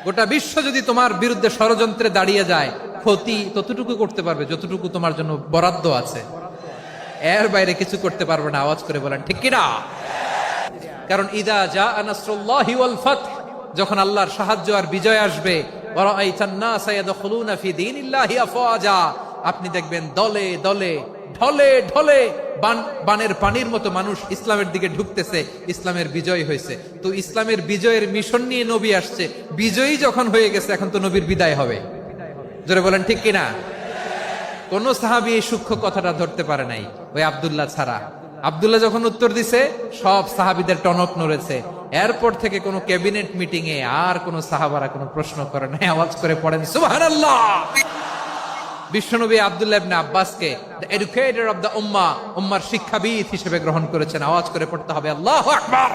গোটা বিশ্ব যদি তোমার বিরুদ্ধে ষড়যন্ত্রে দাঁড়িয়ে যায়, ক্ষতি ততটুকু করতে পারবে যতটুকু তোমার জন্য বরাদ্দ আছে, এর বাইরে কিছু করতে পারবে না। আওয়াজ করে বলেন ঠিক কিনা? কারণ ইদা জা নাসরুল্লাহি ওয়াল ফাতহ, যখন আল্লাহর সাহায্য আর বিজয় আসবে, ওয়া রাআইতান নাসা ইয়াদখুলুনা ফি দীনিল্লাহি আফওয়াজা, আপনি দেখবেন দলে দলে ঢলে ঢলে বানের পানির মতো মানুষ ইসলামের দিকে ঢুকতেছে। ইসলামের বিজয় হয়েছে। তো ইসলামের বিজয়ের মিশন নিয়ে নবী আসছে, বিজয়ী যখন হয়ে গেছে এখন তো নবীর বিদায় হবে। জোরে বলেন ঠিক কিনা? কোন সাহাবী এই সূক্ষ্ম কথাটা ধরতে পারে নাই, ওই আব্দুল্লাহ ছাড়া। আব্দুল্লাহ যখন উত্তর দিছে, সব সাহাবীদের টনক নড়েছে। এরপর থেকে কোন ক্যাবিনেট মিটিং এ আর কোন সাহাবারা কোনো প্রশ্ন করে নাই। আওয়াজ করে পড়েন সুবহানাল্লাহ। বিশ্বনবী আব্দুল্লাহ ইবনে আব্বাসকে দ্য এডুকেটর অফ দ্য উম্মাহ, উম্মার শিক্ষাবিদ হিসেবে গ্রহণ করেছেন। আওয়াজ করে পড়তে হবে আল্লাহু আকবার।